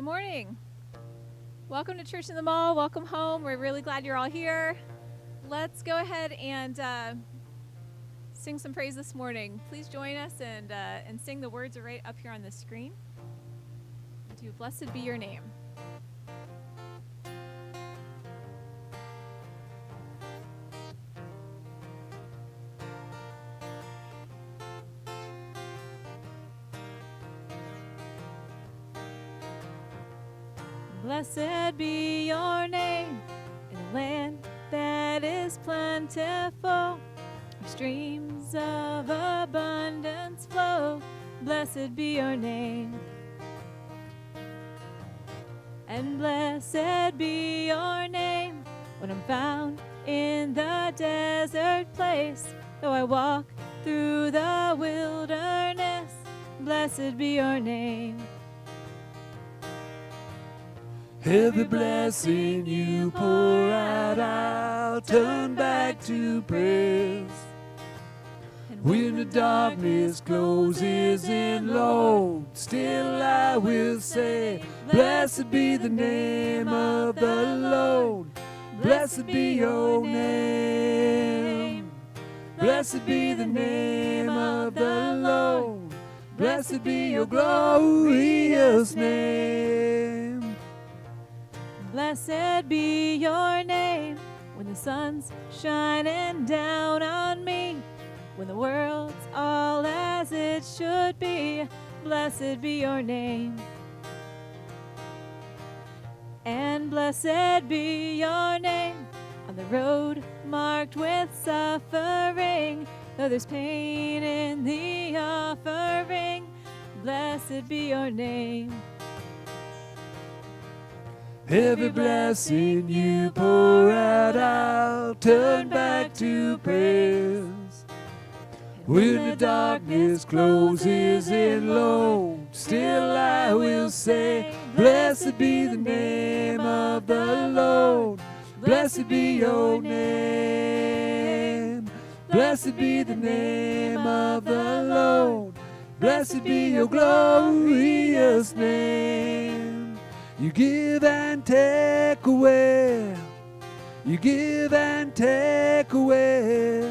Good morning. Welcome to Church in the Mall. Welcome home. We're really glad you're all here. Let's go ahead and sing some praise this morning. Please join us and sing. The words are right up here on the screen. Do blessed be your name. Blessed be your name in a land that is plentiful, where streams of abundance flow. Blessed be your name. And blessed be your name when I'm found in the desert place. Though I walk through the wilderness, blessed be your name. Every blessing you pour out, I'll turn back to praise. And when the darkness closes in, Lord, still I will say, blessed be the name of the Lord. Blessed be your name. Blessed be the name of the Lord. Blessed be your glorious name. Blessed be your name when the sun's shining down on me, when the world's all as it should be. Blessed be your name. And blessed be your name on the road marked with suffering, though there's pain in the offering. Blessed be your name. Every blessing you pour out, I'll turn back to praise. When the darkness closes in, Lord, still I will say, blessed be the name of the Lord. Blessed be your name. Blessed be the name of the Lord. Blessed be your glorious name. You give and take away. You give and take away.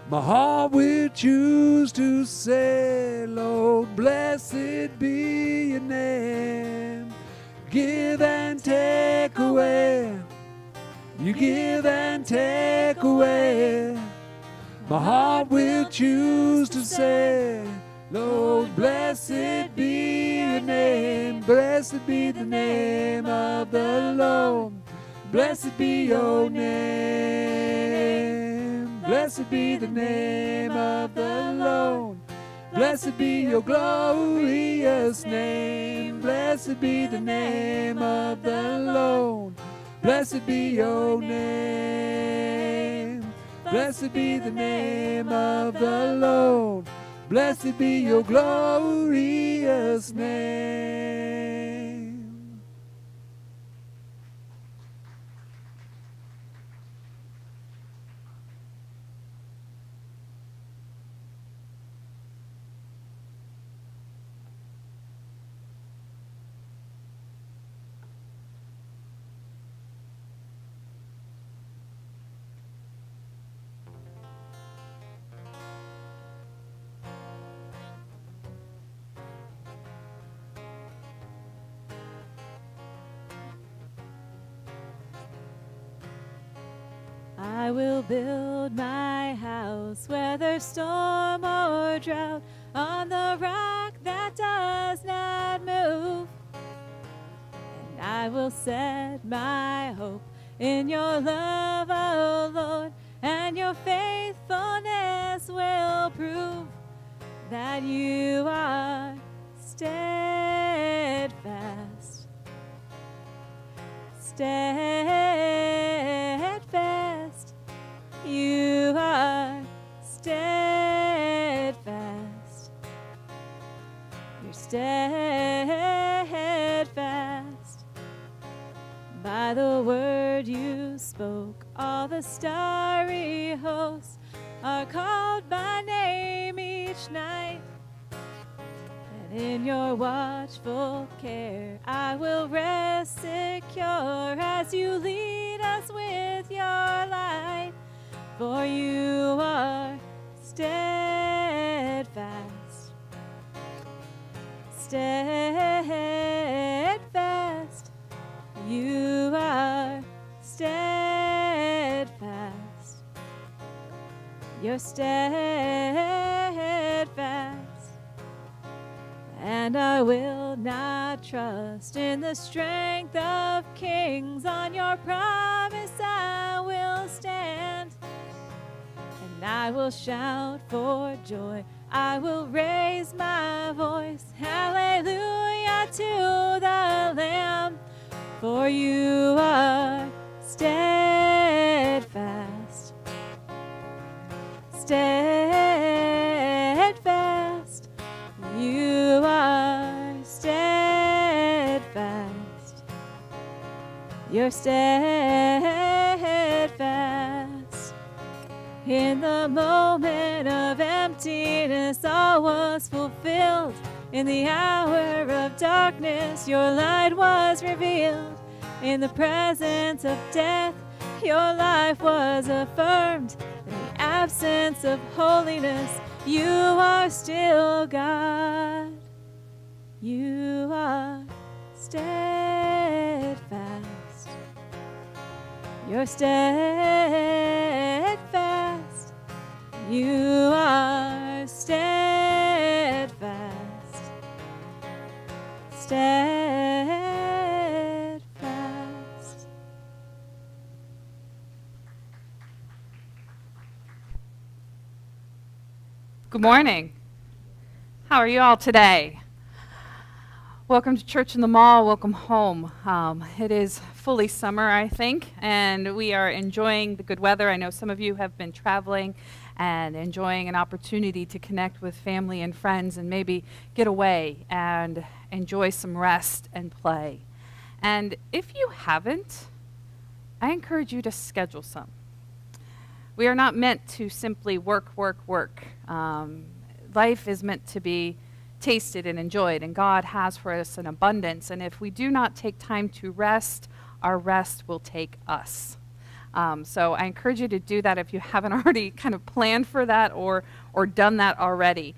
My heart will choose to say, Lord, blessed be your name. Give and take away. You give and take away. My heart will choose to say, Lord, blessed be your name. Blessed be the name of the Lord. Blessed be your name. Blessed be the name of the Lord. Blessed be your glorious name. Blessed be the name of the Lord. Blessed be your name. Blessed be the name of the Lord. Blessed be your glorious name. I will build my house, whether storm or drought, on the rock that does not move. And I will set my hope in your love, O Lord, and your faithfulness will prove that you are steadfast. Steadfast, you are steadfast. You're steadfast. By the word you spoke, all the starry hosts are called by name each night. and in your watchful care I will rest secure as you lead us with your light. For you are steadfast, steadfast. You are steadfast. You're steadfast. And I will not trust in the strength of kings. On your promise I will stand. And I will shout for joy. I will raise my voice. Hallelujah to the Lamb. For you are steadfast, steadfast. You are steadfast. You're steadfast. In the moment of emptiness, all was fulfilled. In the hour of darkness, your light was revealed. In the presence of death, your life was affirmed. In the absence of holiness, you are still God. You are steadfast. You're steadfast. You are steadfast. Steadfast. Good morning. How are you all today? Welcome to Church in the Mall. Welcome home. It is fully summer, I think, and we are enjoying the good weather. I know some of you have been traveling and enjoying an opportunity to connect with family and friends and maybe get away and enjoy some rest and play. And if you haven't, I encourage you to schedule some. We are not meant to simply work, work, work. Life is meant to be tasted and enjoyed, and God has for us an abundance. And if we do not take time to rest, our rest will take us. So I encourage you to do that if you haven't already kind of planned for that or done that already.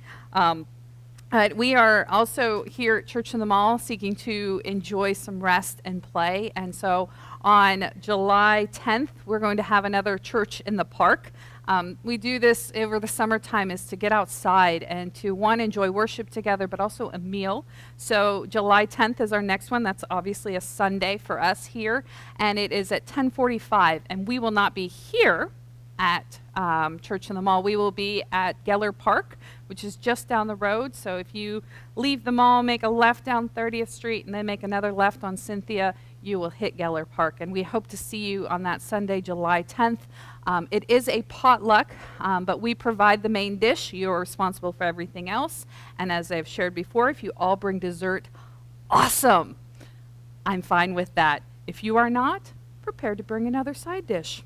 We are also here at Church in the Mall seeking to enjoy some rest and play. And so on July 10th, we're going to have another Church in the Park. We do this over the summertime is to get outside and to, one, enjoy worship together, but also a meal. So July 10th is our next one. That's obviously a Sunday for us here, and it is at 10:45. And we will not be here at Church in the Mall. We will be at Geller Park, which is just down the road. So if you leave the mall, make a left down 30th Street, and then make another left on Cynthia, you will hit Geller Park. And we hope to see you on that Sunday, July 10th. It is a potluck, but we provide the main dish. You're responsible for everything else. And as I've shared before, if you all bring dessert, awesome. I'm fine with that. If you are not, prepare to bring another side dish.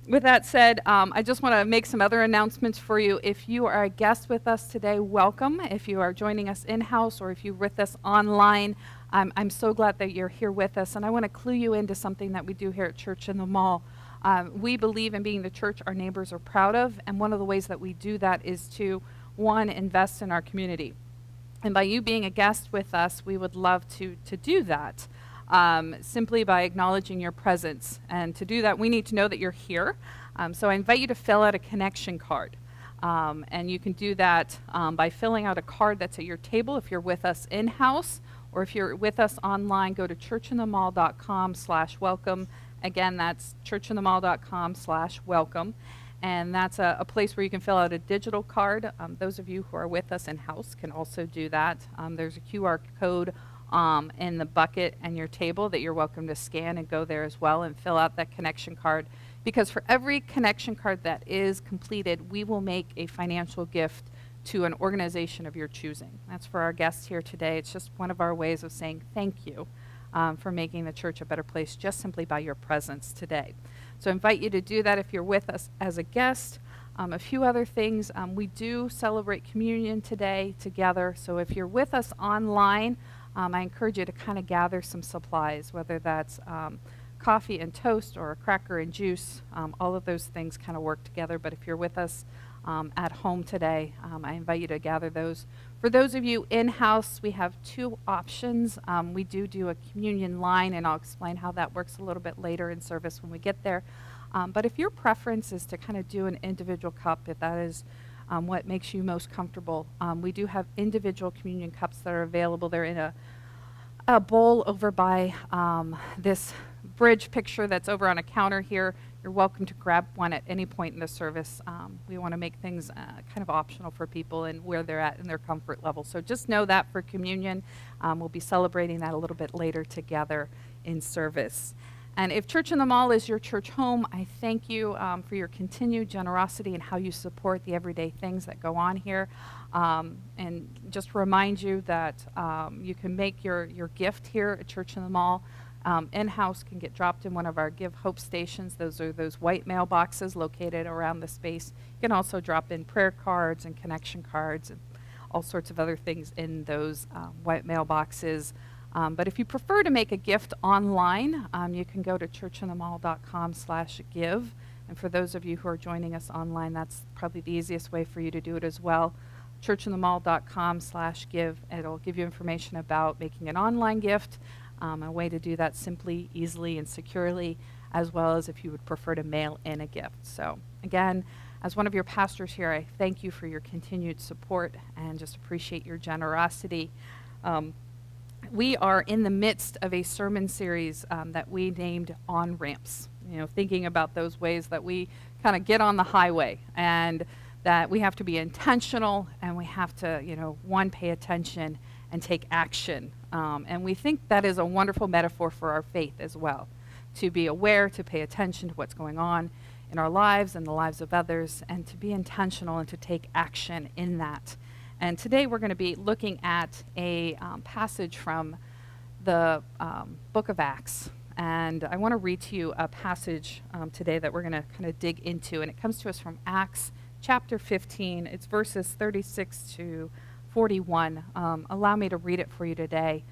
With that said, I just want to make some other announcements for you. If you are a guest with us today, welcome. If you are joining us in-house or if you're with us online, I'm so glad that you're here with us. And I want to clue you into something that we do here at Church in the Mall. We believe in being the church our neighbors are proud of, and one of the ways that we do that is to, one, invest in our community. And by you being a guest with us, we would love to do that. Simply by acknowledging your presence. And to do that, we need to know that you're here. So I invite you to fill out a connection card. And you can do that by filling out a card that's at your table if you're with us in-house, or if you're with us online, go to churchinthemall.com/welcome. Again, that's churchinthemall.com/welcome. And that's a place where you can fill out a digital card. Those of you who are with us in-house can also do that. There's a QR code in the bucket and your table that you're welcome to scan and go there as well and fill out that connection card. Because for every connection card that is completed, we will make a financial gift to an organization of your choosing. That's for our guests here today. It's just one of our ways of saying thank you for making the church a better place just simply by your presence today. So I invite you to do that if you're with us as a guest. A few other things. We do celebrate communion today together. So if you're with us online, I encourage you to kind of gather some supplies, whether that's coffee and toast or a cracker and juice. All of those things kind of work together. But if you're with us at home today, I invite you to gather those. For those of you in-house, we have two options. We do a communion line, and I'll explain how that works a little bit later in service when we get there. But if your preference is to kind of do an individual cup, if that is what makes you most comfortable, we do have individual communion cups that are available. They're in a bowl over by this bridge picture that's over on a counter here. You're welcome to grab one at any point in the service. We want to make things kind of optional for people and where they're at in their comfort level. So just know that for communion. We'll be celebrating that a little bit later together in service. And if Church in the Mall is your church home, I thank you for your continued generosity and how you support the everyday things that go on here. And just remind you that you can make your gift here at Church in the Mall. In-house can get dropped in one of our Give Hope stations. Those are those white mailboxes located around the space. You can also drop in prayer cards and connection cards and all sorts of other things in those white mailboxes. But if you prefer to make a gift online, you can go to churchinthemall.com/give. And for those of you who are joining us online, that's probably the easiest way for you to do it as well. churchinthemall.com/give. It'll give you information about making an online gift, a way to do that simply, easily, and securely, as well as if you would prefer to mail in a gift. So again, as one of your pastors here, I thank you for your continued support and just appreciate your generosity. We are in the midst of a sermon series that we named On Ramps, thinking about those ways that we kind of get on the highway and that we have to be intentional and we have to, one, pay attention and take action. And we think that is a wonderful metaphor for our faith as well, to be aware, to pay attention to what's going on in our lives and the lives of others, and to be intentional and to take action in that. And today we're going to be looking at a passage from the book of Acts. And I want to read to you a passage today that we're going to kind of dig into. And it comes to us from Acts chapter 15. It's verses 36 to 41. Allow me to read it for you today,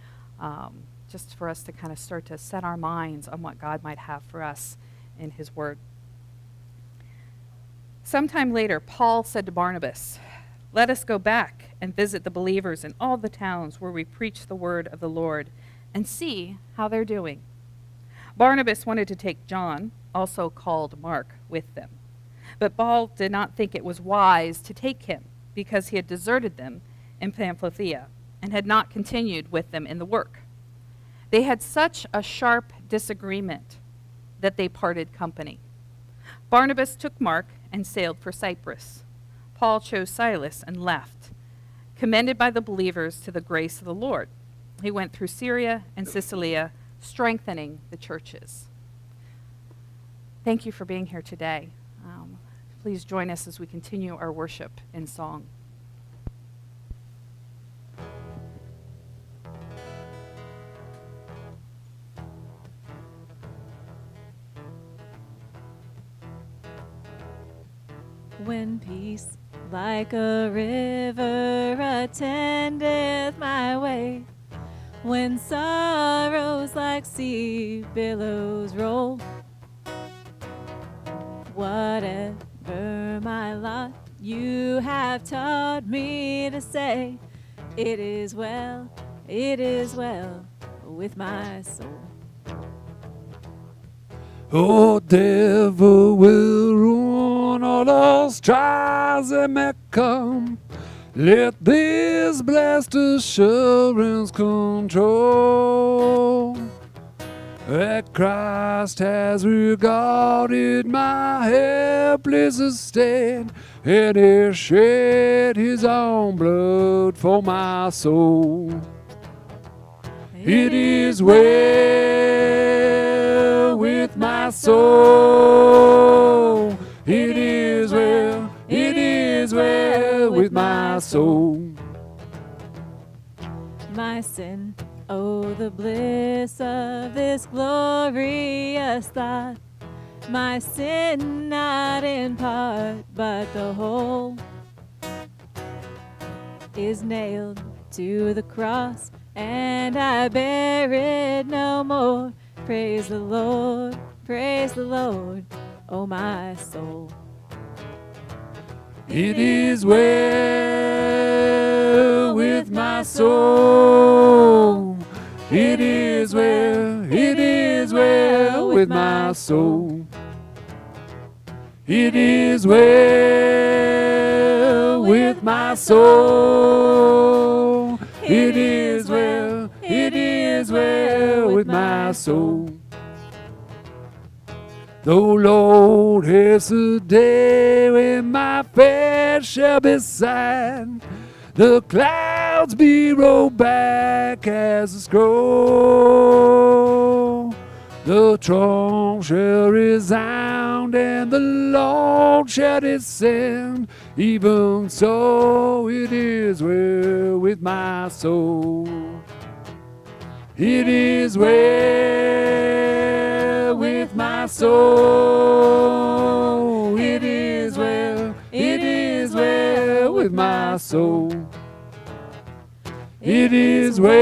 just for us to kind of start to set our minds on what God might have for us in his word. Sometime later, Paul said to Barnabas, "Let us go back and visit the believers in all the towns where we preach the word of the Lord and see how they're doing." Barnabas wanted to take John, also called Mark, with them. But Paul did not think it was wise to take him because he had deserted them in Pamphylia and had not continued with them in the work. They had such a sharp disagreement that they parted company. Barnabas took Mark and sailed for Cyprus. Paul chose Silas and left, commended by the believers to the grace of the Lord. He went through Syria and Cilicia, strengthening the churches. Thank you for being here today. Please join us as we continue our worship in song. When peace like a river attendeth my way, when sorrows like sea billows roll, whatever my lot, you have taught me to say, it is well with my soul. Oh, devil will ruin all those trials that may come. Let this blessed assurance control that Christ has regarded my helpless estate and has shed his own blood for my soul. It is well with my soul. It is well with my soul. My sin, oh, the bliss of this glorious thought, my sin not in part, but the whole is nailed to the cross, and I bear it no more. Praise the Lord, oh my soul. It is well with my soul. It is well with my soul. It is well with my soul. It is well with my soul. Though Lord, here's the day when my faith shall be signed, the clouds be rolled back as a scroll. The trump shall resound and the Lord shall descend. Even so, it is well with my soul. It is well with my soul. It is well with my soul. It is well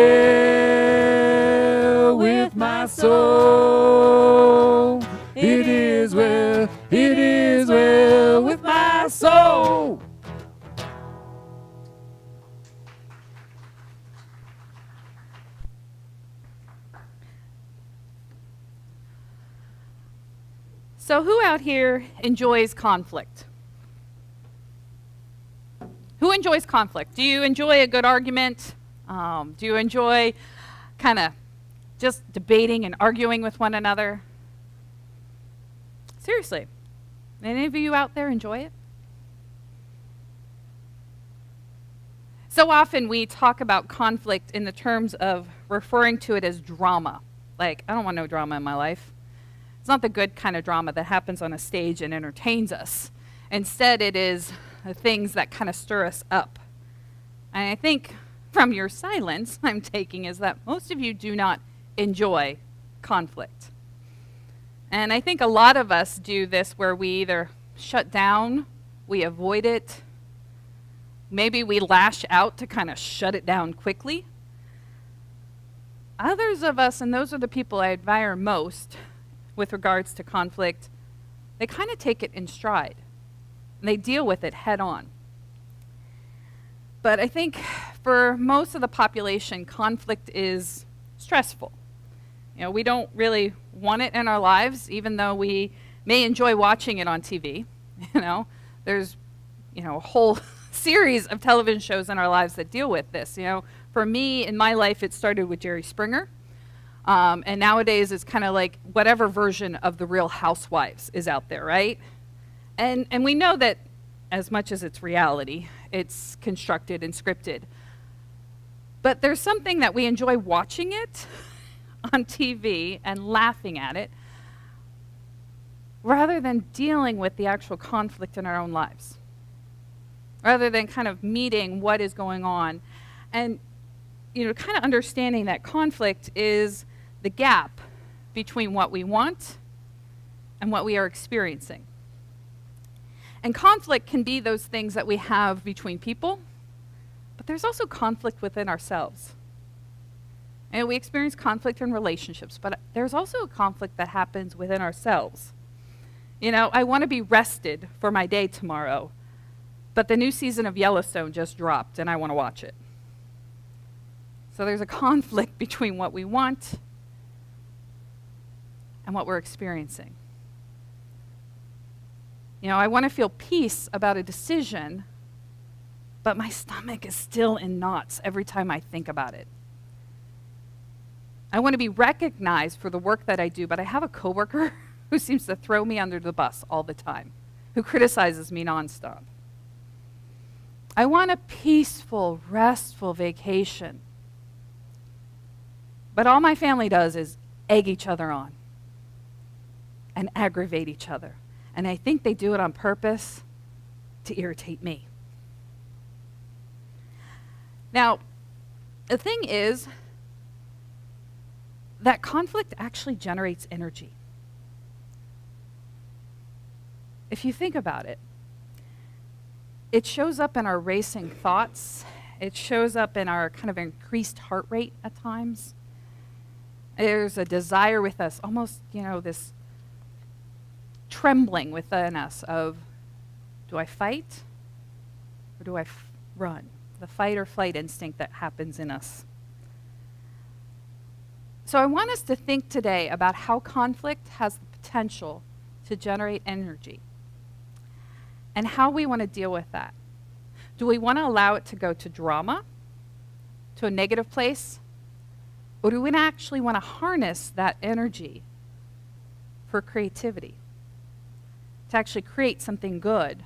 with my soul. It is well with my soul. So who out here enjoys conflict? Who enjoys conflict? Do you enjoy a good argument? Do you enjoy kind of just debating and arguing with one another? Seriously, any of you out there enjoy it? So often we talk about conflict in the terms of referring to it as drama. Like, I don't want no drama in my life. It's not the good kind of drama that happens on a stage and entertains us. Instead, it is the things that kind of stir us up. And I think from your silence, I'm taking is that most of you do not enjoy conflict. And I think a lot of us do this where we either shut down, we avoid it, maybe we lash out to kind of shut it down quickly. Others of us, and those are the people I admire most with regards to conflict, they kind of take it in stride. And they deal with it head on. But I think for most of the population, conflict is stressful. You know, we don't really want it in our lives, even though we may enjoy watching it on TV. You know, there's, a whole series of television shows in our lives that deal with this. For me, in my life, it started with Jerry Springer. And nowadays, it's kind of like whatever version of the Real Housewives is out there, right? And we know that as much as it's reality, it's constructed and scripted. But there's something that we enjoy watching it on TV and laughing at it, rather than dealing with the actual conflict in our own lives, rather than kind of meeting what is going on. And, kind of understanding that conflict is the gap between what we want and what we are experiencing. And conflict can be those things that we have between people, but there's also conflict within ourselves. And we experience conflict in relationships, but there's also a conflict that happens within ourselves. I want to be rested for my day tomorrow, but the new season of Yellowstone just dropped and I want to watch it. So there's a conflict between what we want and what we're experiencing. I want to feel peace about a decision, but my stomach is still in knots every time I think about it. I want to be recognized for the work that I do, but I have a coworker who seems to throw me under the bus all the time, who criticizes me nonstop. I want a peaceful, restful vacation, but all my family does is egg each other on and aggravate each other. And I think they do it on purpose to irritate me. Now, the thing is that conflict actually generates energy. if you think about it, it shows up in our racing thoughts. It shows up in our kind of increased heart rate at times. There's a desire with us, almost, this trembling within us of, do I fight or do I run? The fight or flight instinct that happens in us. So I want us to think today about how conflict has the potential to generate energy and how we want to deal with that. Do we want to allow it to go to drama, to a negative place, or do we actually want to harness that energy for creativity, to actually create something good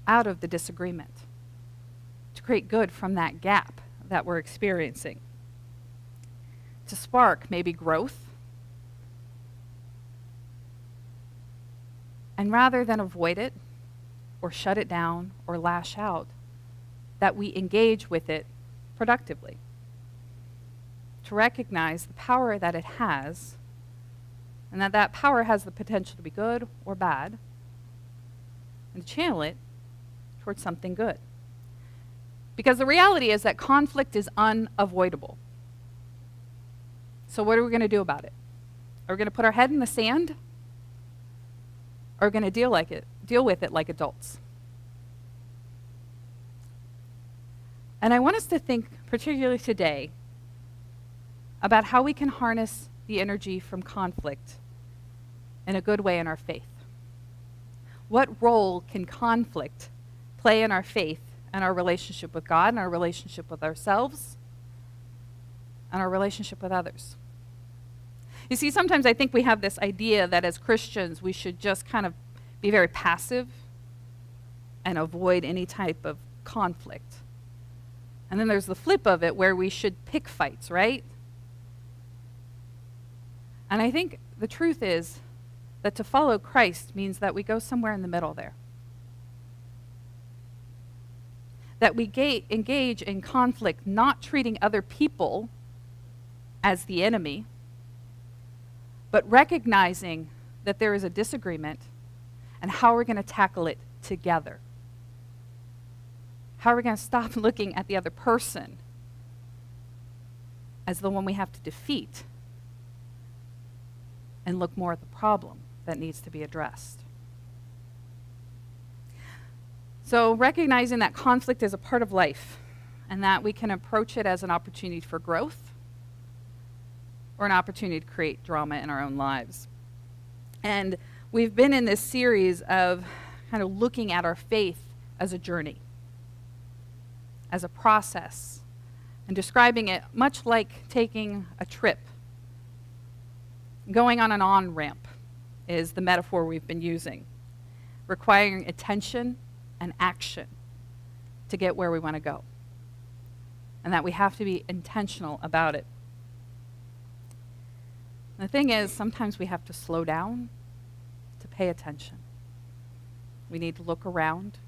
out of the disagreement, to create good from that gap that we're experiencing, to spark maybe growth? And rather than avoid it or shut it down or lash out, that we engage with it productively, to recognize the power that it has, and that power has the potential to be good or bad, and to channel it towards something good. Because the reality is that conflict is unavoidable. So what are we going to do about it? Are we going to put our head in the sand? Or are we going to deal with it like adults? And I want us to think, particularly today, about how we can harness the energy from conflict in a good way in our faith. What role can conflict play in our faith and our relationship with God and our relationship with ourselves and our relationship with others? You see, sometimes I think we have this idea that as Christians we should just kind of be very passive and avoid any type of conflict. And then there's the flip of it where we should pick fights, right? And I think the truth is that to follow Christ means that we go somewhere in the middle there. That we engage in conflict, not treating other people as the enemy, but recognizing that there is a disagreement and how we're going to tackle it together. How are we going to stop looking at the other person as the one we have to defeat and look more at the problem that needs to be addressed? So recognizing that conflict is a part of life and that we can approach it as an opportunity for growth or an opportunity to create drama in our own lives. And we've been in this series of kind of looking at our faith as a journey, as a process, and describing it much like taking a trip. Going on an on-ramp is the metaphor we've been using, requiring attention and action to get where we want to go, and that we have to be intentional about it. And the thing is, sometimes we have to slow down to pay attention. We need to look around.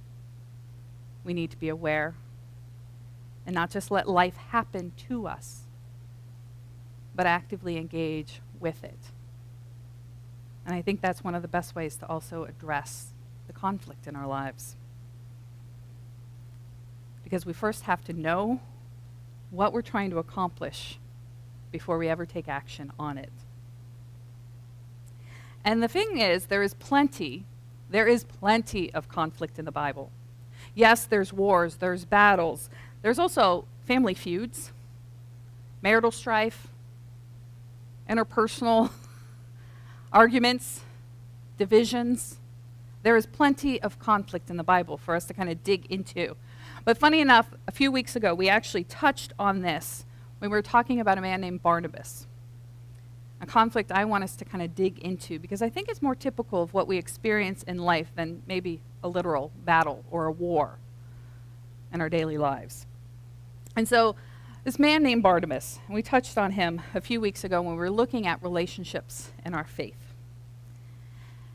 We need to be aware and not just let life happen to us, but actively engage with it. And I think that's one of the best ways to also address the conflict in our lives. Because we first have to know what we're trying to accomplish before we ever take action on it. And the thing is, there is plenty of conflict in the Bible. Yes, there's wars, there's battles. There's also family feuds, marital strife, interpersonal arguments, divisions. There is plenty of conflict in the Bible for us to kind of dig into. But funny enough, a few weeks ago, we actually touched on this when we were talking about a man named Barnabas. A conflict I want us to kind of dig into because I think it's more typical of what we experience in life than maybe a literal battle or a war in our daily lives. And so this man named Barnabas, and we touched on him a few weeks ago when we were looking at relationships in our faith.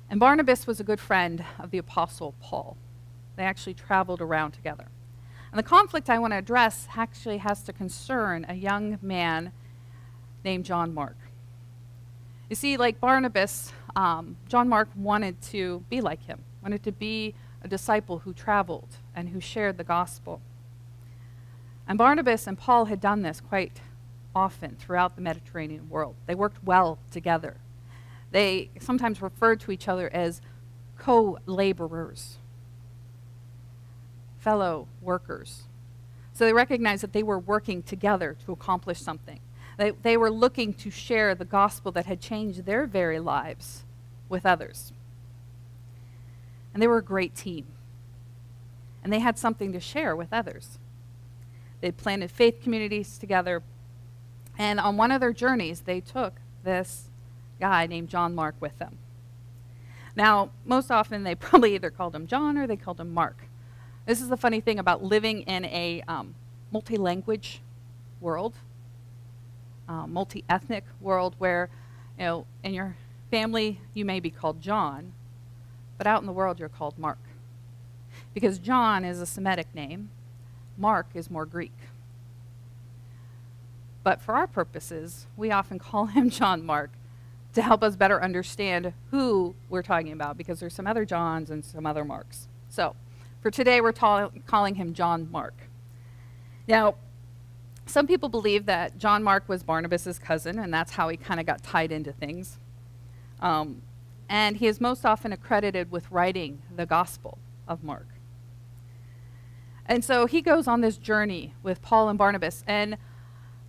And Barnabas was a good friend of the Apostle Paul. They actually traveled around together. And the conflict I want to address actually has to concern a young man named John Mark. You see, like Barnabas, John Mark wanted to be like him, wanted to be a disciple who traveled and who shared the gospel. And Barnabas and Paul had done this quite often throughout the Mediterranean world. They worked well together. They sometimes referred to each other as co-laborers, fellow workers. So they recognized that they were working together to accomplish something. They were looking to share the gospel that had changed their very lives with others. And they were a great team. And they had something to share with others. They planted faith communities together. And on one of their journeys, they took this guy named John Mark with them. Now, most often they probably either called him John or they called him Mark. This is the funny thing about living in a multi-language world, multi-ethnic world where, in your family you may be called John, but out in the world you're called Mark. Because John is a Semitic name, Mark is more Greek. But for our purposes, we often call him John Mark to help us better understand who we're talking about, because there's some other Johns and some other Marks. So for today, we're calling him John Mark. Now, some people believe that John Mark was Barnabas' cousin, and that's how he kind of got tied into things. And he is most often accredited with writing the Gospel of Mark. And so he goes on this journey with Paul and Barnabas, and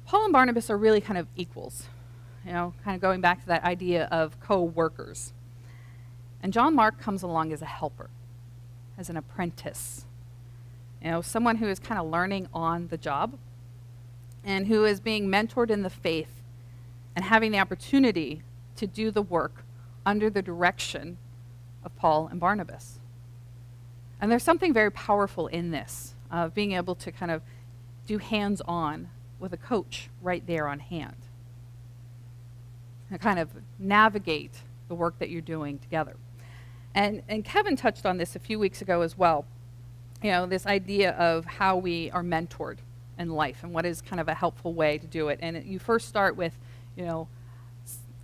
Paul and Barnabas are really kind of equals, kind of going back to that idea of co-workers. And John Mark comes along as a helper, as an apprentice, someone who is kind of learning on the job and who is being mentored in the faith and having the opportunity to do the work under the direction of Paul and Barnabas. And there's something very powerful in this, of being able to kind of do hands-on with a coach right there on hand and kind of navigate the work that you're doing together. And Kevin touched on this a few weeks ago as well, this idea of how we are mentored in life and what is kind of a helpful way to do it. And you first start with,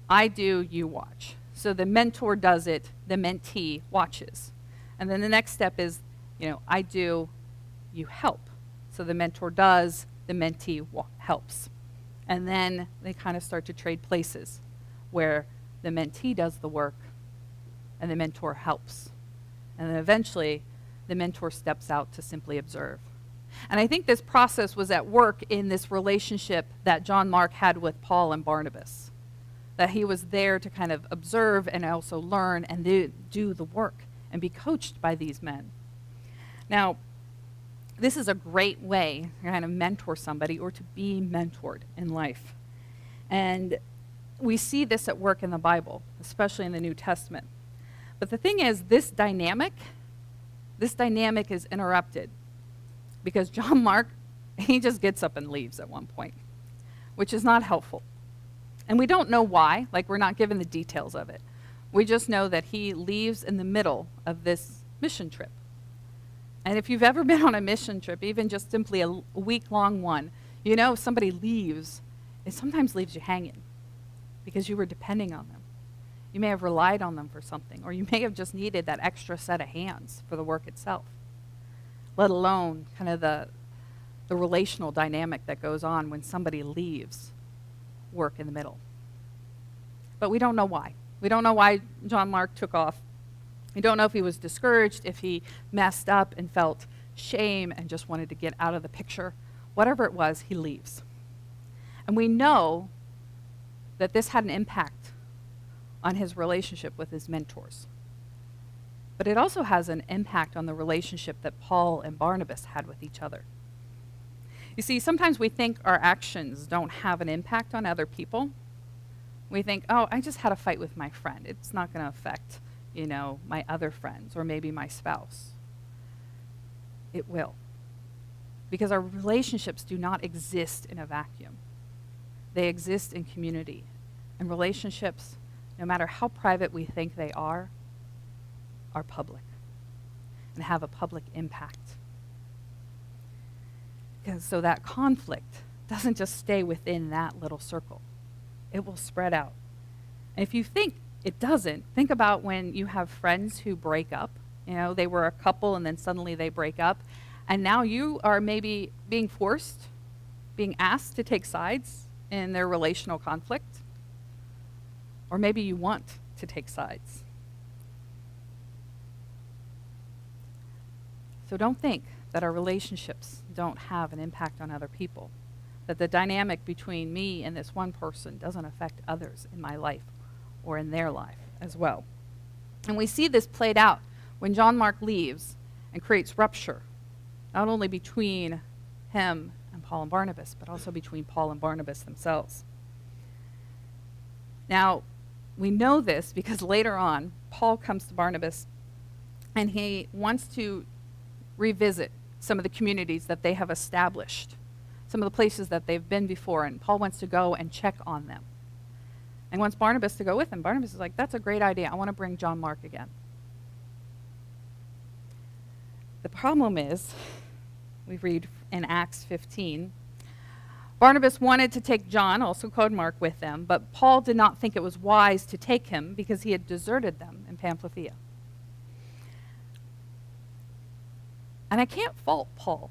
I do, you watch. So the mentor does it, the mentee watches. And then the next step is, I do, you help. So the mentor does, the mentee helps. And then they kind of start to trade places where the mentee does the work and the mentor helps. And then eventually the mentor steps out to simply observe. And I think this process was at work in this relationship that John Mark had with Paul and Barnabas, that he was there to kind of observe and also learn and do the work and be coached by these men. Now, this is a great way to kind of mentor somebody or to be mentored in life. And we see this at work in the Bible, especially in the New Testament. But the thing is, this dynamic is interrupted because John Mark, he just gets up and leaves at one point, which is not helpful. And we don't know why, we're not given the details of it. We just know that he leaves in the middle of this mission trip. And if you've ever been on a mission trip, even just simply a week-long one, if somebody leaves, it sometimes leaves you hanging because you were depending on them. You may have relied on them for something, or you may have just needed that extra set of hands for the work itself, let alone kind of the relational dynamic that goes on when somebody leaves work in the middle. But we don't know why. We don't know why John Mark took off. We don't know if he was discouraged, if he messed up and felt shame and just wanted to get out of the picture. Whatever it was, he leaves. And we know that this had an impact on his relationship with his mentors. But it also has an impact on the relationship that Paul and Barnabas had with each other. You see, sometimes we think our actions don't have an impact on other people. We think, I just had a fight with my friend. It's not going to affect, my other friends or maybe my spouse. It will. Because our relationships do not exist in a vacuum. They exist in community. And relationships, no matter how private we think they are public and have a public impact. Because so that conflict doesn't just stay within that little circle. It will spread out. And if you think it doesn't, think about when you have friends who break up You know, they were a couple and then suddenly they break up. And now you are maybe being forced, being asked to take sides in their relational conflict. Or maybe you want to take sides. So don't think that our relationships don't have an impact on other people, that the dynamic between me and this one person doesn't affect others in my life or in their life as well. And we see this played out when John Mark leaves and creates rupture, not only between him and Paul and Barnabas, but also between Paul and Barnabas themselves. Now, we know this because later on, Paul comes to Barnabas and he wants to revisit some of the communities that they have established, some of the places that they've been before, and Paul wants to go and check on them. And wants Barnabas to go with him. Barnabas is like, that's a great idea. I want to bring John Mark again. The problem is, we read in Acts 15, Barnabas wanted to take John, also called Mark, with them, but Paul did not think it was wise to take him because he had deserted them in Pamphylia. And I can't fault Paul.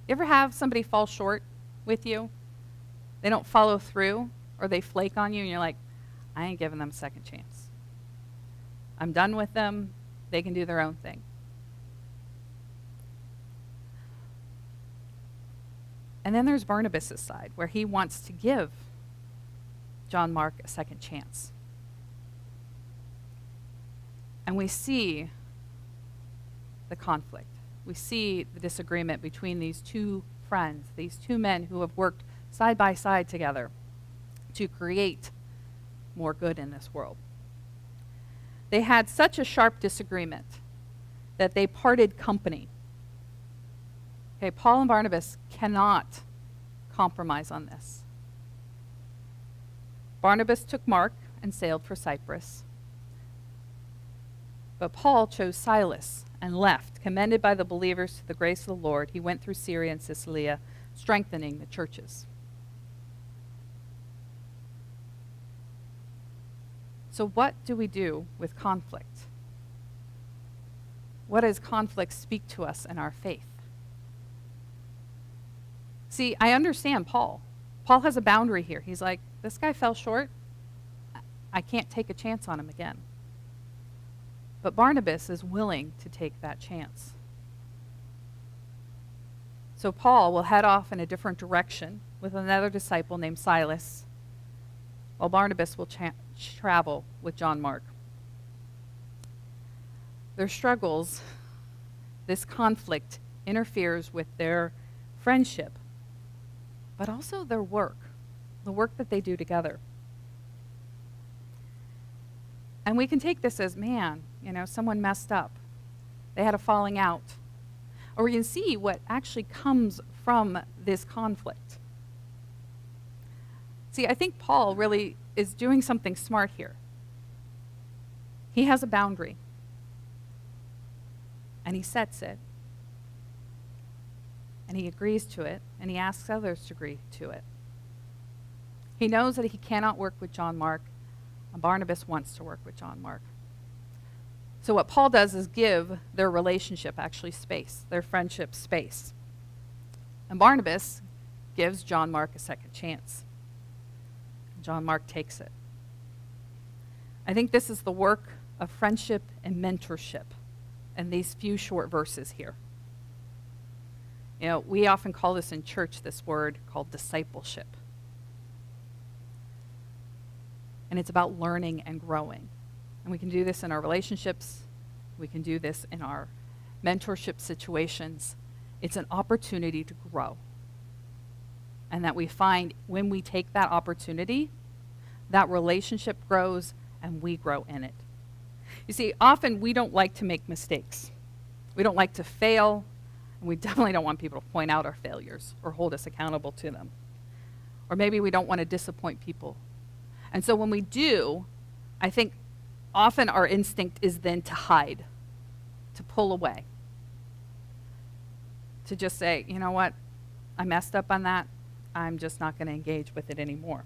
You ever have somebody fall short with you? They don't follow through, or they flake on you, and you're like, I ain't giving them a second chance. I'm done with them. They can do their own thing. And then there's Barnabas' side, where he wants to give John Mark a second chance. And we see the conflict. We see the disagreement between these two friends, these two men who have worked side by side together to create more good in this world. They had such a sharp disagreement that they parted company. Okay, Paul and Barnabas cannot compromise on this. Barnabas took Mark and sailed for Cyprus. But Paul chose Silas and left. Commended by the believers to the grace of the Lord, he went through Syria and Cilicia, strengthening the churches. So what do we do with conflict? What does conflict speak to us in our faith? See, I understand Paul. Paul has a boundary here. He's like, this guy fell short. I can't take a chance on him again. But Barnabas is willing to take that chance. So Paul will head off in a different direction with another disciple named Silas, while Barnabas will travel with John Mark. Their struggles, this conflict, interferes with their friendship, but also their work, the work that they do together. And we can take this as, man, someone messed up. They had a falling out. Or we can see what actually comes from this conflict. See, I think Paul really is doing something smart here. He has a boundary, and he sets it, and he agrees to it, and he asks others to agree to it. He knows that he cannot work with John Mark, and Barnabas wants to work with John Mark. So what Paul does is give their relationship actually space, their friendship space. And Barnabas gives John Mark a second chance. John Mark takes it. I think this is the work of friendship and mentorship in these few short verses here. We often call this in church, this word called discipleship. And it's about learning and growing. And we can do this in our relationships. We can do this in our mentorship situations. It's an opportunity to grow. And that we find when we take that opportunity, that relationship grows and we grow in it. You see, often we don't like to make mistakes. We don't like to fail, and we definitely don't want people to point out our failures or hold us accountable to them. Or maybe we don't want to disappoint people. And so when we do, I think often our instinct is then to hide, to pull away, to just say, you know what, I messed up on that. I'm just not going to engage with it anymore.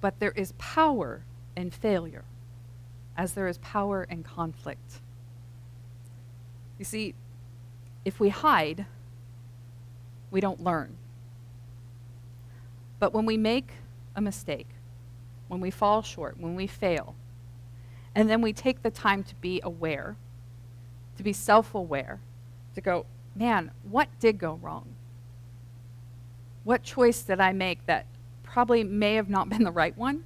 But there is power in failure. as there is power in conflict. You see, if we hide, we don't learn. But when we make a mistake, when we fall short, when we fail, and then we take the time to be aware, to be self-aware, to go, man, what did go wrong? What choice did I make that probably may have not been the right one?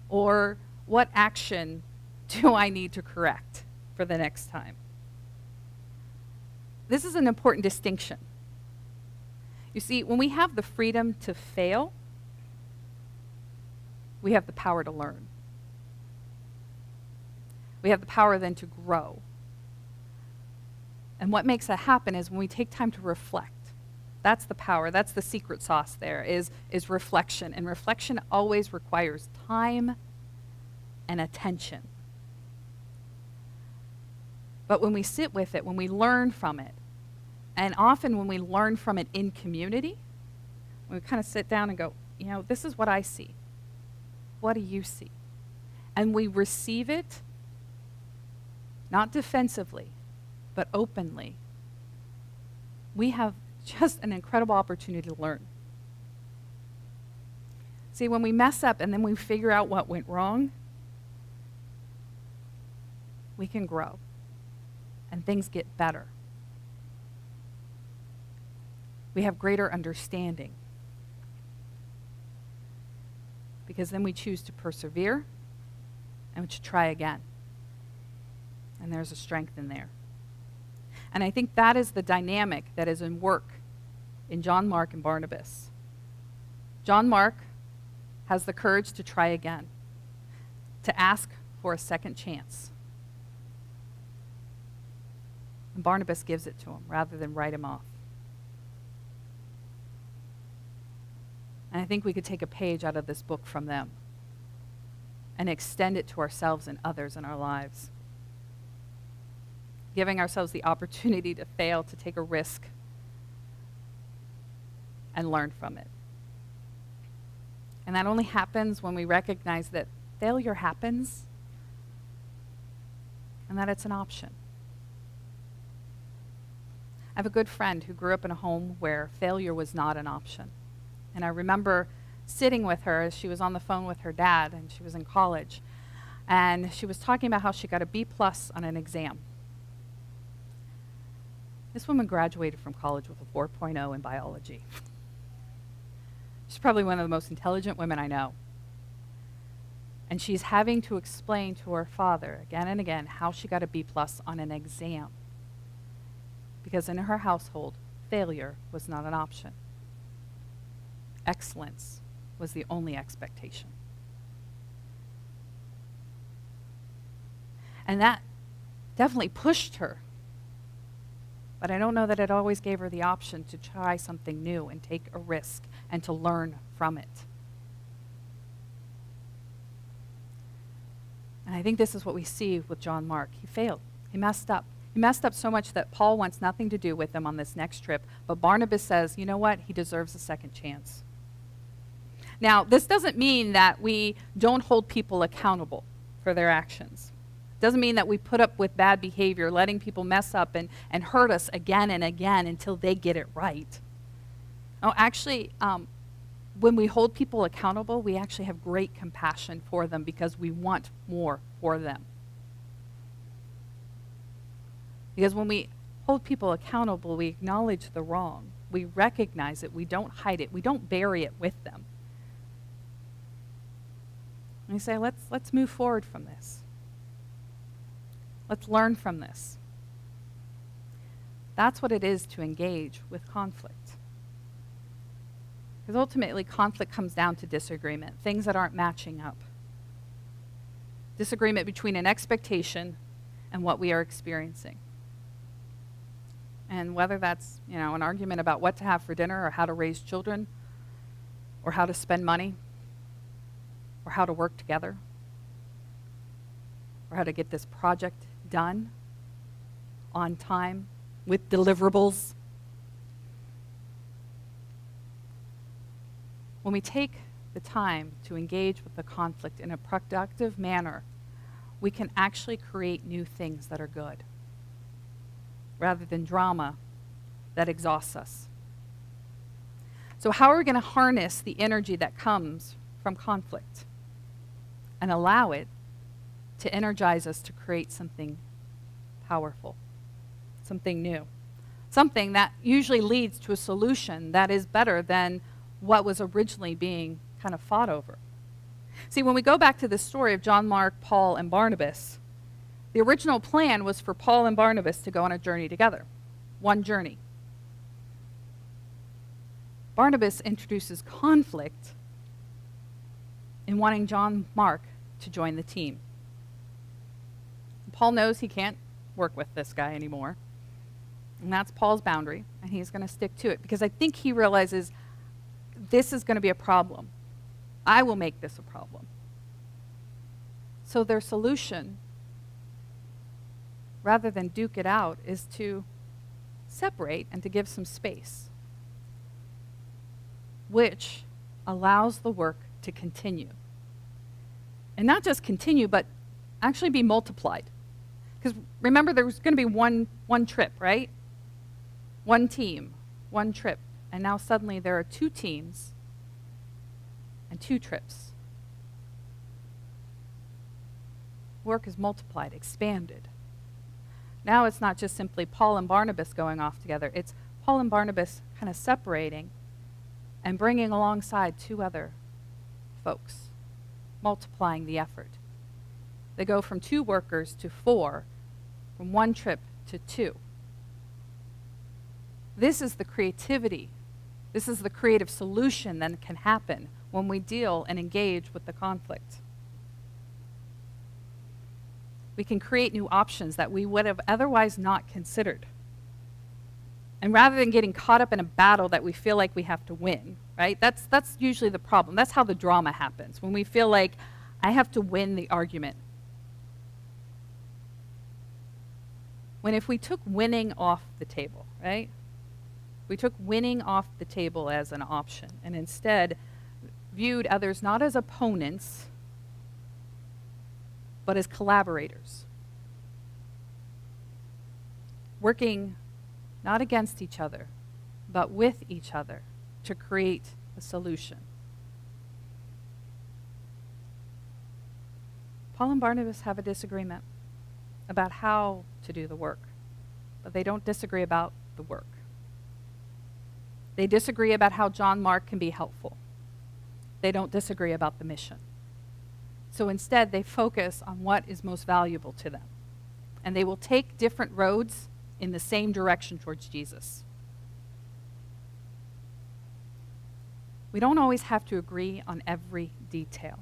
Or what action do I need to correct for the next time? This is an important distinction. You see, when we have the freedom to fail, we have the power to learn. We have the power then to grow. And what makes that happen is when we take time to reflect. That's the power, that's the secret sauce there, is reflection. And reflection always requires time and attention. But when we sit with it, when we learn from it, and often when we learn from it in community, when we kind of sit down and go, you know, this is what I see. What do you see? And we receive it, not defensively, but openly. We have just an incredible opportunity to learn. See, when we mess up and then we figure out what went wrong, we can grow and things get better. We have greater understanding because then we choose to persevere and to try again. And there's a strength in there. And I think that is the dynamic that is in work in John Mark and Barnabas. John Mark has the courage to try again, to ask for a second chance. And Barnabas gives it to him rather than write him off. And I think we could take a page out of this book from them and extend it to ourselves and others in our lives. Giving ourselves the opportunity to fail, to take a risk, and learn from it. And that only happens when we recognize that failure happens and that it's an option. I have a good friend who grew up in a home where failure was not an option. And I remember sitting with her as she was on the phone with her dad, and she was in college. And she was talking about how she got a B+ on an exam. This woman graduated from college with a 4.0 in biology. She's probably one of the most intelligent women I know. And she's having to explain to her father again and again how she got a B+ on an exam. Because in her household, failure was not an option. Excellence was the only expectation. And that definitely pushed her. But I don't know that it always gave her the option to try something new and take a risk and to learn from it. And I think this is what we see with John Mark. He failed. He messed up. He messed up so much that Paul wants nothing to do with him on this next trip. But Barnabas says, you know what? He deserves a second chance. Now, this doesn't mean that we don't hold people accountable for their actions. It doesn't mean that we put up with bad behavior, letting people mess up and hurt us again and again until they get it right. Oh, actually, when we hold people accountable, we actually have great compassion for them because we want more for them. Because when we hold people accountable, we acknowledge the wrong. We recognize it. We don't hide it. We don't bury it with them. And we say, let's move forward from this. Let's learn from this. That's what it is to engage with conflict. Because ultimately, conflict comes down to disagreement, things that aren't matching up. Disagreement between an expectation and what we are experiencing. And whether that's, an argument about what to have for dinner or how to raise children or how to spend money or how to work together or how to get this project done on time with deliverables. When we take the time to engage with the conflict in a productive manner, we can actually create new things that are good, rather than drama that exhausts us. So how are we going to harness the energy that comes from conflict and allow it to energize us to create something powerful, something new, something that usually leads to a solution that is better than what was originally being kind of fought over? See, when we go back to the story of John Mark, Paul, and Barnabas, the original plan was for Paul and Barnabas to go on a journey together, one journey. Barnabas introduces conflict in wanting John Mark to join the team. Paul knows he can't work with this guy anymore, and that's Paul's boundary, and he's going to stick to it because I think he realizes this is going to be a problem. I will make this a problem. So their solution, rather than duke it out, is to separate and to give some space, which allows the work to continue. And not just continue, but actually be multiplied. Because remember, there was going to be one trip, right? One team, one trip. And now suddenly there are 2 teams and 2 trips. Work is multiplied, expanded. Now it's not just simply Paul and Barnabas going off together. It's Paul and Barnabas kind of separating and bringing alongside 2 other folks, multiplying the effort. They go from 2 workers to 4, from 1 trip to 2. This is the creativity. This is the creative solution that can happen when we deal and engage with the conflict. We can create new options that we would have otherwise not considered. And rather than getting caught up in a battle that we feel like we have to win, right? That's usually the problem. That's how the drama happens, when we feel like I have to win the argument. When if we took winning off the table, right? We took winning off the table as an option and instead viewed others not as opponents, but as collaborators. Working not against each other, but with each other to create a solution. Paul and Barnabas have a disagreement about how to do the work, but they don't disagree about the work. They disagree about how John Mark can be helpful. They don't disagree about the mission. So instead, they focus on what is most valuable to them. And they will take different roads in the same direction towards Jesus. We don't always have to agree on every detail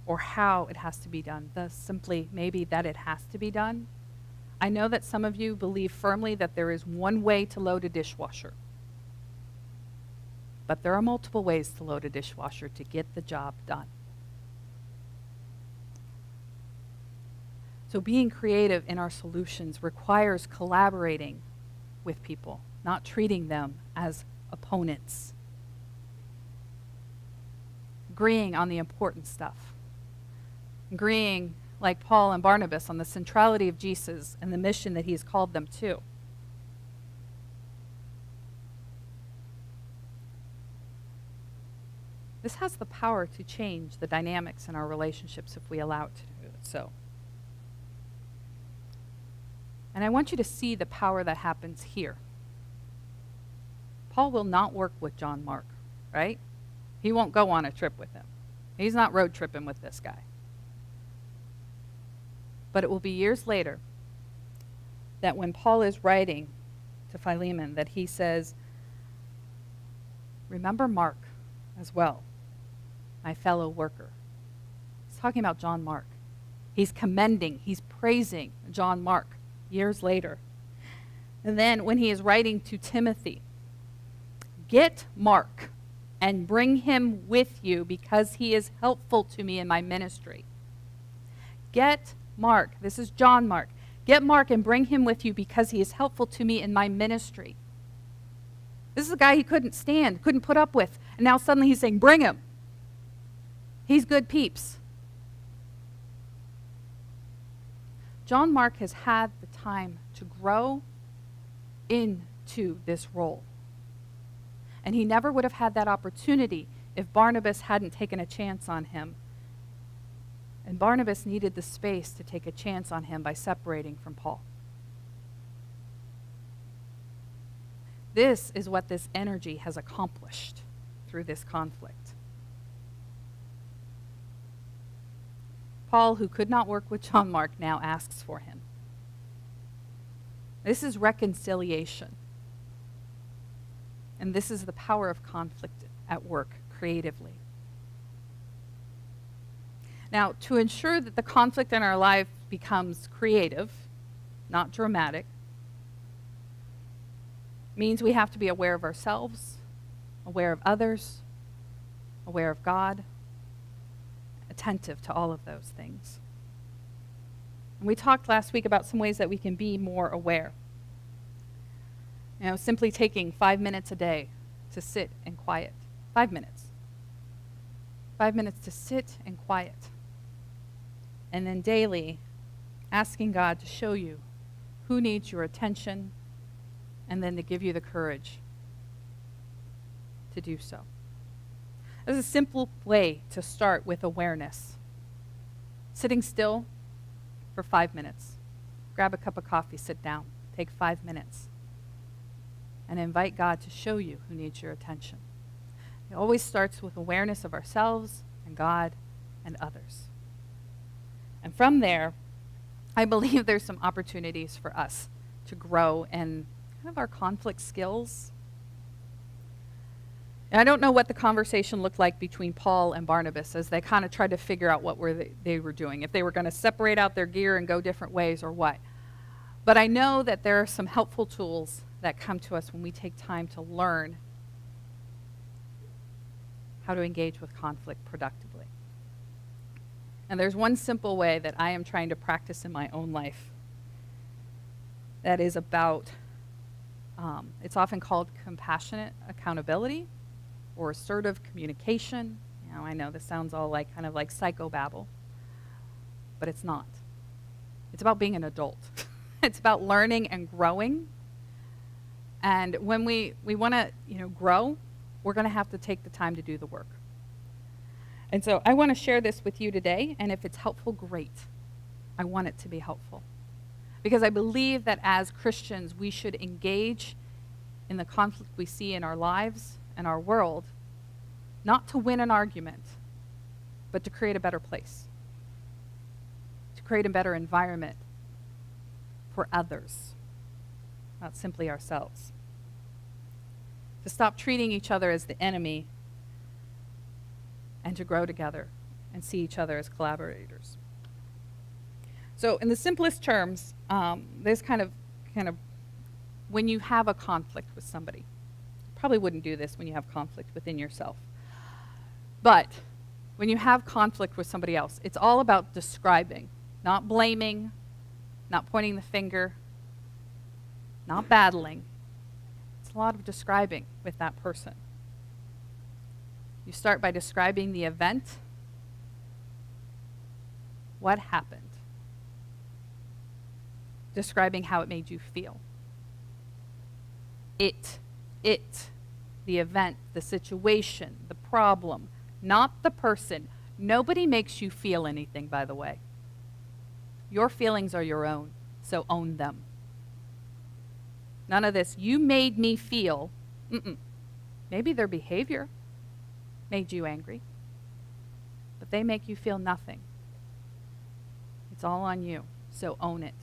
or how it has to be done, thus simply maybe that it has to be done. I know that some of you believe firmly that there is one way to load a dishwasher. But there are multiple ways to load a dishwasher to get the job done. So being creative in our solutions requires collaborating with people, not treating them as opponents. Agreeing on the important stuff. Agreeing, like Paul and Barnabas, on the centrality of Jesus and the mission that he's called them to. This has the power to change the dynamics in our relationships if we allow it to do so. And I want you to see the power that happens here. Paul will not work with John Mark, right? He won't go on a trip with him. He's not road tripping with this guy. But it will be years later that when Paul is writing to Philemon that he says, remember Mark as well, my fellow worker. He's talking about John Mark. He's commending, he's praising John Mark years later. And then when he is writing to Timothy, get Mark and bring him with you because he is helpful to me in my ministry. Get Mark, this is John Mark. Get Mark and bring him with you because he is helpful to me in my ministry. This is a guy he couldn't stand, couldn't put up with. And now suddenly he's saying, bring him. He's good peeps. John Mark has had the time to grow into this role. And he never would have had that opportunity if Barnabas hadn't taken a chance on him. And Barnabas needed the space to take a chance on him by separating from Paul. This is what this energy has accomplished through this conflict. Paul, who could not work with John Mark, now asks for him. This is reconciliation. And this is the power of conflict at work creatively. Now, to ensure that the conflict in our life becomes creative, not dramatic, means we have to be aware of ourselves, aware of others, aware of God, attentive to all of those things. And we talked last week about some ways that we can be more aware. Simply taking 5 minutes a day to sit in quiet. 5 minutes. 5 minutes to sit in quiet. And then daily asking God to show you who needs your attention, and then to give you the courage to do so. There's a simple way to start with awareness. Sitting still for 5 minutes. Grab a cup of coffee, sit down, take 5 minutes, and invite God to show you who needs your attention. It always starts with awareness of ourselves and God and others. And from there, I believe there's some opportunities for us to grow in kind of our conflict skills. And I don't know what the conversation looked like between Paul and Barnabas as they kind of tried to figure out what they were doing, if they were going to separate out their gear and go different ways or what. But I know that there are some helpful tools that come to us when we take time to learn how to engage with conflict productively. And there's one simple way that I am trying to practice in my own life that is about, it's often called compassionate accountability or assertive communication. I know this sounds all like kind of like psychobabble, but it's not. It's about being an adult. It's about learning and growing. And when we want to, grow, we're going to have to take the time to do the work. And so I want to share this with you today, and if it's helpful, great. I want it to be helpful. Because I believe that as Christians, we should engage in the conflict we see in our lives and our world, not to win an argument, but to create a better place, to create a better environment for others, not simply ourselves. To stop treating each other as the enemy and to grow together and see each other as collaborators. So in the simplest terms, there's kind of when you have a conflict with somebody, you probably wouldn't do this when you have conflict within yourself. But when you have conflict with somebody else, it's all about describing, not blaming, not pointing the finger, not battling. It's a lot of describing with that person. You start by describing the event. What happened? Describing how it made you feel. It, the event, the situation, the problem, not the person. Nobody makes you feel anything, by the way. Your feelings are your own, so own them. None of this, you made me feel. Maybe their behavior made you angry, but they make you feel nothing. It's all on you, so own it.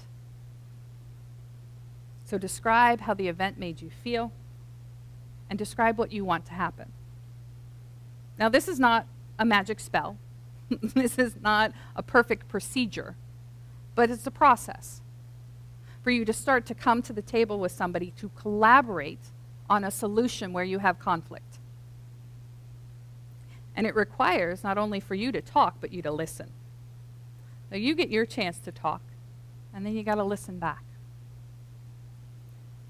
So describe how the event made you feel, and describe what you want to happen. Now, this is not a magic spell. This is not a perfect procedure, but it's a process for you to start to come to the table with somebody to collaborate on a solution where you have conflict. And it requires not only for you to talk, but you to listen. Now, you get your chance to talk, and then you got to listen back.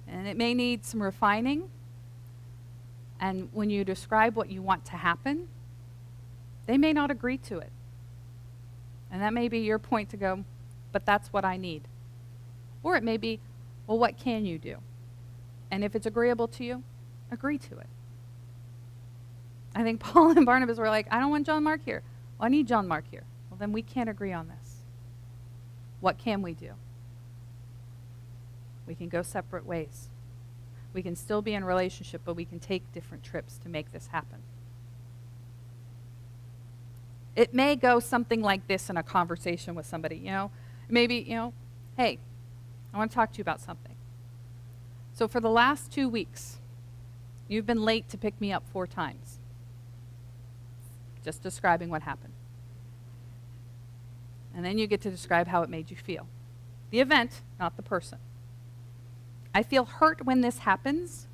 And it may need some refining. And when you describe what you want to happen, they may not agree to it. And that may be your point to go, but that's what I need. Or it may be, well, what can you do? And if it's agreeable to you, agree to it. I think Paul and Barnabas were like, I don't want John Mark here. Well, I need John Mark here. Well, then we can't agree on this. What can we do? We can go separate ways. We can still be in a relationship, but we can take different trips to make this happen. It may go something like this in a conversation with somebody, maybe, hey, I want to talk to you about something. So for the last 2 weeks, you've been late to pick me up 4 times. Just describing what happened. And then you get to describe how it made you feel. The event, not the person. I feel hurt when this happens,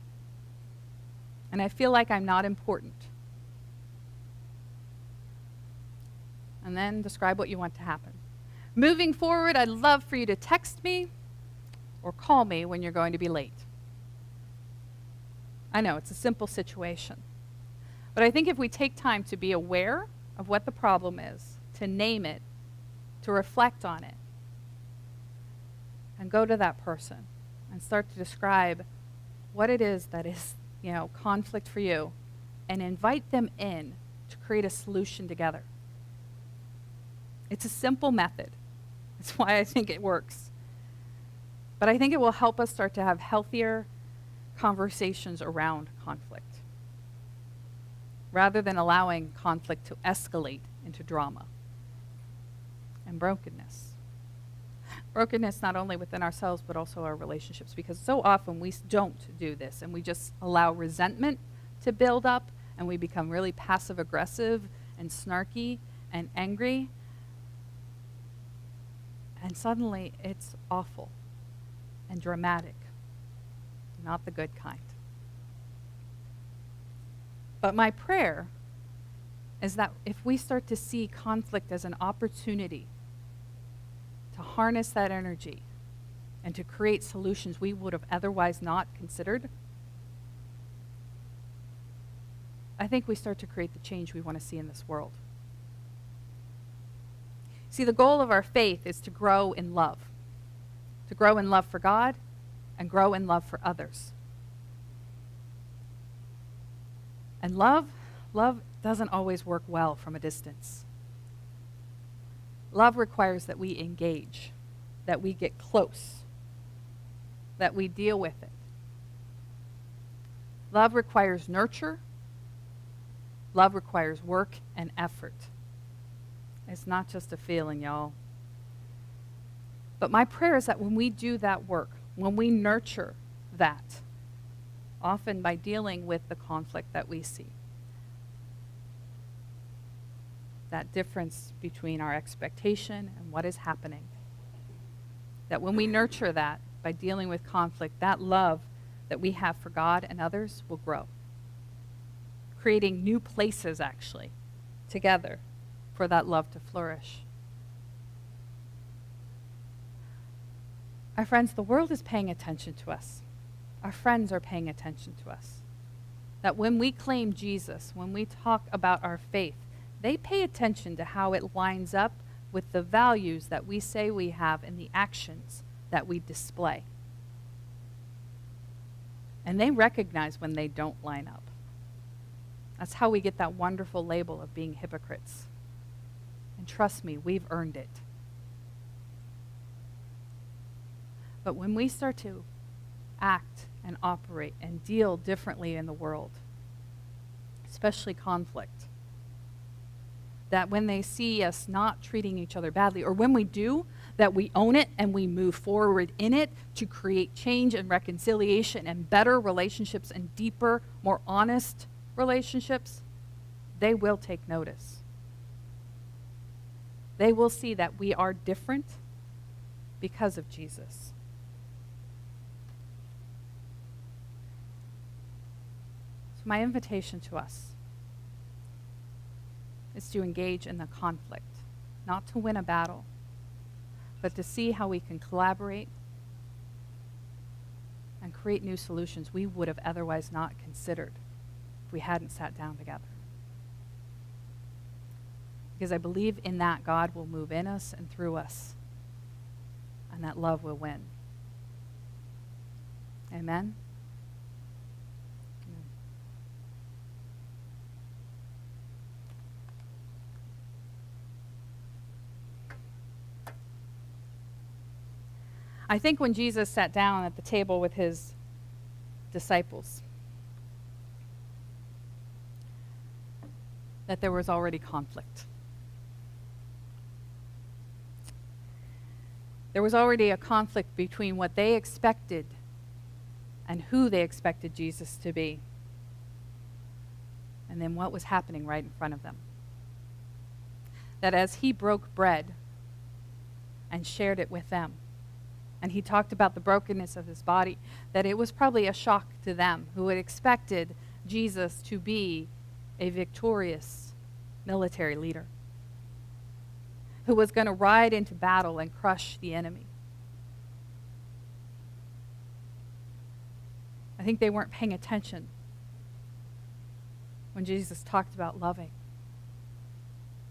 and I feel like I'm not important. And then describe what you want to happen. Moving forward, I'd love for you to text me or call me when you're going to be late. I know, it's a simple situation. But I think if we take time to be aware of what the problem is, to name it, to reflect on it, and go to that person and start to describe what it is that is, conflict for you, and invite them in to create a solution together. It's a simple method. That's why I think it works. But I think it will help us start to have healthier conversations around conflict, rather than allowing conflict to escalate into drama and brokenness. Brokenness not only within ourselves, but also our relationships, because so often we don't do this, and we just allow resentment to build up, and we become really passive-aggressive and snarky and angry, and suddenly it's awful and dramatic, not the good kind. But my prayer is that if we start to see conflict as an opportunity to harness that energy and to create solutions we would have otherwise not considered, I think we start to create the change we want to see in this world. See, the goal of our faith is to grow in love for God and grow in love for others. And love doesn't always work well from a distance. Love requires that we engage, that we get close, that we deal with it. Love requires nurture. Love requires work and effort. It's not just a feeling, y'all. But my prayer is that when we do that work, when we nurture that, often by dealing with the conflict that we see, that difference between our expectation and what is happening, that when we nurture that by dealing with conflict, that love that we have for God and others will grow, creating new places actually together for that love to flourish. Our friends, the world is paying attention to us. Our friends are paying attention to us. That when we claim Jesus, when we talk about our faith, they pay attention to how it lines up with the values that we say we have and the actions that we display. And they recognize when they don't line up. That's how we get that wonderful label of being hypocrites. And trust me, we've earned it. But when we start to act and operate and deal differently in the world, especially conflict, that when they see us not treating each other badly, or when we do, that we own it and we move forward in it to create change and reconciliation and better relationships and deeper, more honest relationships, they will take notice. They will see that we are different because of Jesus. So my invitation to us is to engage in the conflict, not to win a battle, but to see how we can collaborate and create new solutions we would have otherwise not considered if we hadn't sat down together. Because I believe in that God will move in us and through us and that love will win. Amen? Amen. I think when Jesus sat down at the table with his disciples, that there was already conflict. There was already a conflict between what they expected and who they expected Jesus to be, and then what was happening right in front of them. That as he broke bread and shared it with them, and he talked about the brokenness of his body, that it was probably a shock to them who had expected Jesus to be a victorious military leader who was going to ride into battle and crush the enemy. I think they weren't paying attention when Jesus talked about loving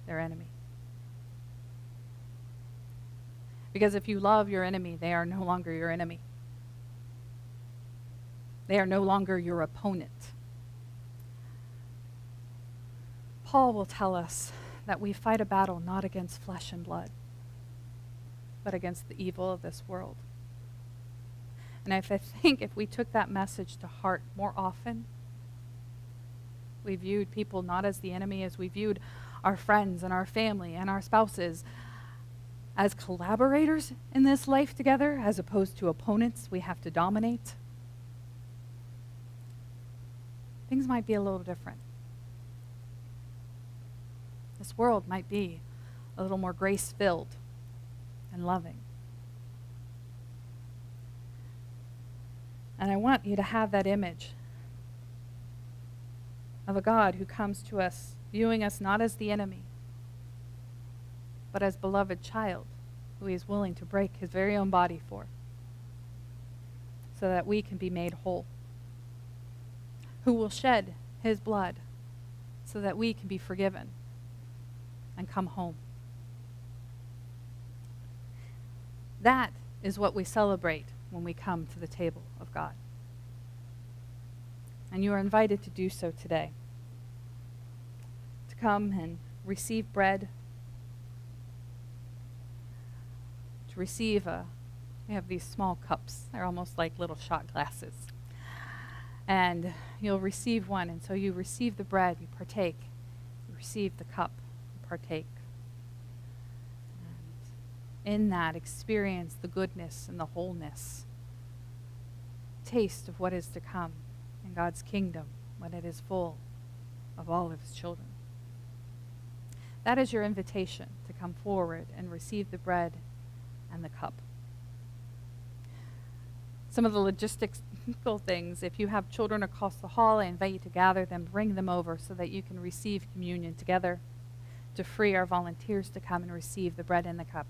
their enemy. Because if you love your enemy, they are no longer your enemy. They are no longer your opponent. Paul will tell us that we fight a battle not against flesh and blood, but against the evil of this world. And I think if we took that message to heart more often, we viewed people not as the enemy, as we viewed our friends and our family and our spouses as collaborators in this life together, as opposed to opponents we have to dominate, things might be a little different. This world might be a little more grace-filled and loving. And I want you to have that image of a God who comes to us, viewing us not as the enemy, but as beloved child who he is willing to break his very own body for, so that we can be made whole, who will shed his blood so that we can be forgiven and come home. That is what we celebrate when we come to the table of God. And you are invited to do so today, to come and receive bread, to receive we have these small cups. They're almost like little shot glasses. And you'll receive one, and so you receive the bread, you partake. You receive the cup, you partake. And in that, experience the goodness and the wholeness. Taste of what is to come in God's kingdom when it is full of all of his children. That is your invitation to come forward and receive the bread and the cup. Some of the logistical things, if you have children across the hall, I invite you to gather them, bring them over so that you can receive communion together, to free our volunteers to come and receive the bread and the cup.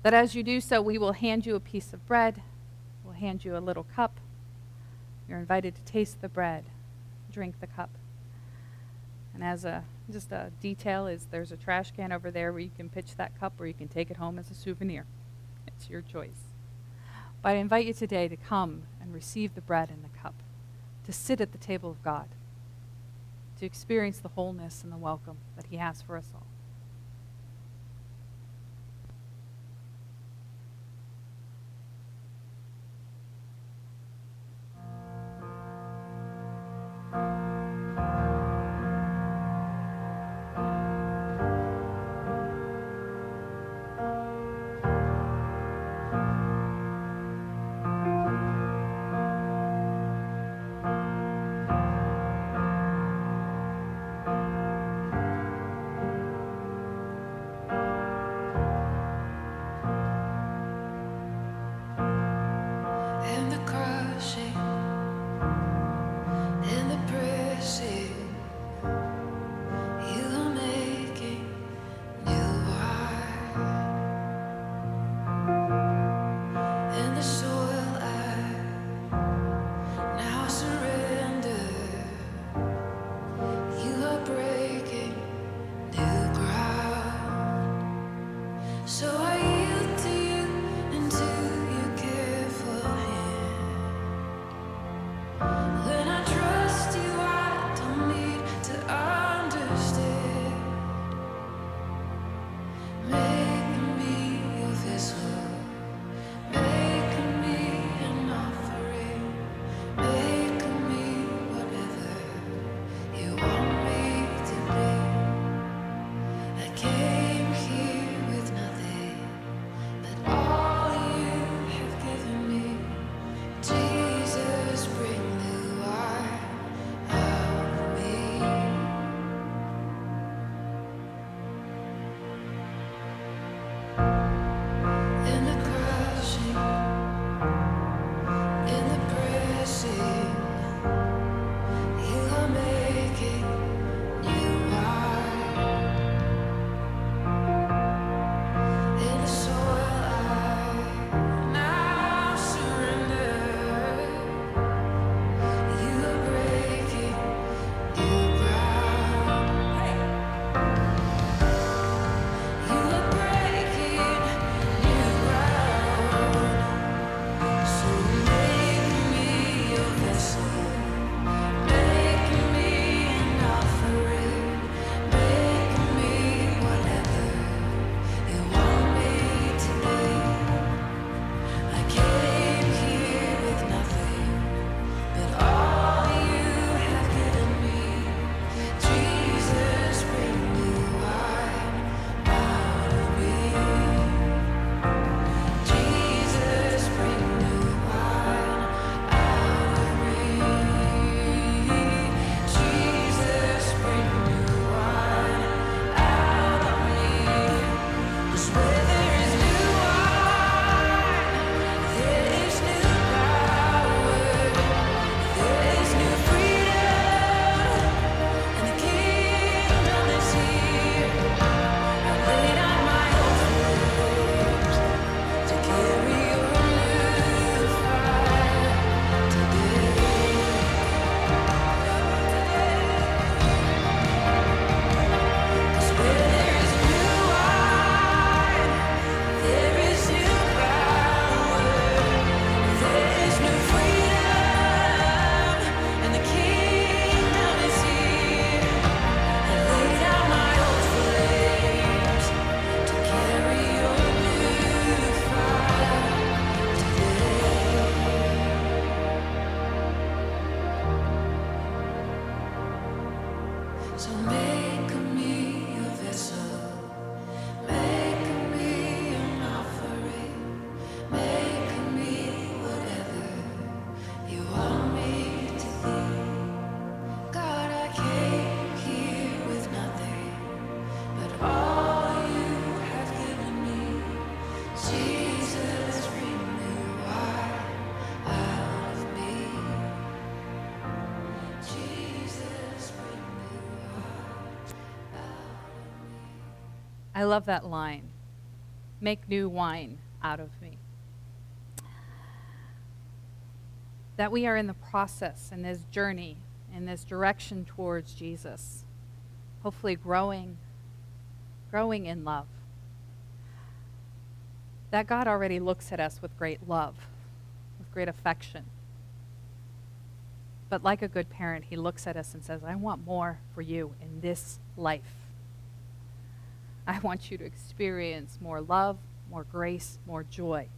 That as you do so, we will hand you a piece of bread, we'll hand you a little cup. You're invited to taste the bread, drink the cup. And as just a detail is there's a trash can over there where you can pitch that cup, or you can take it home as a souvenir. It's your choice. But I invite you today to come and receive the bread and the cup, to sit at the table of God, to experience the wholeness and the welcome that he has for us all. And the crushing and the pressing, you are making new wine. And the soil I now surrender, you are breaking new ground. So I yield to you and in the crushing, in the pressing, you are making new wine. In the soil I now surrender. You are breaking new ground. You are breaking new ground. So make me your vessel. Make me an offering. Make me whatever you want me to be. I came here with nothing but all you have given me. Jesus, bring new wine out of me. Jesus, bring new wine out of me. Jesus, bring new wine out of me. 'Cause where there is new wine, there is new power, there is new freedom, and the kingdom is here. I lay down my old flames to carry your new fire today. 'Cause where there is new wine, there is new power, there is new freedom, and the kingdom is here. I lay down my old flames to carry your new fire today. So make me a vessel, make me an offering, make me whatever you want me to be. God, I came here with nothing but all you have given me. Jesus, renew wine out of me. Jesus, renew wine out of me. I love that line. Make new wine out of me. That we are in the process, in this journey, in this direction towards Jesus. Hopefully growing in love. That God already looks at us with great love, with great affection. But like a good parent, he looks at us and says, I want more for you in this life. I want you to experience more love, more grace, more joy.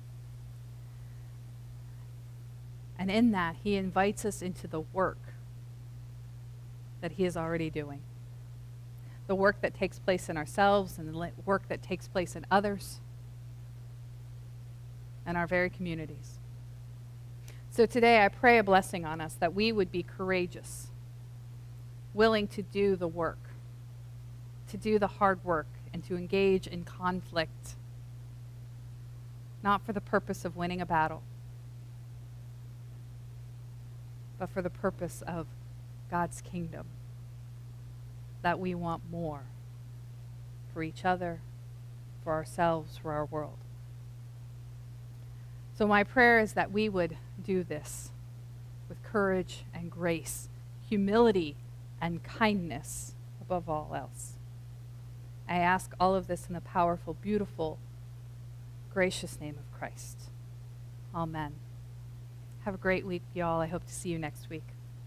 And in that, he invites us into the work that he is already doing. The work that takes place in ourselves and the work that takes place in others and our very communities. So today I pray a blessing on us that we would be courageous, willing to do the work, to do the hard work, and to engage in conflict, not for the purpose of winning a battle, but for the purpose of God's kingdom, that we want more for each other, for ourselves, for our world. So my prayer is that we would do this with courage and grace, humility and kindness above all else. I ask all of this in the powerful, beautiful, gracious name of Christ. Amen. Have a great week, y'all. I hope to see you next week.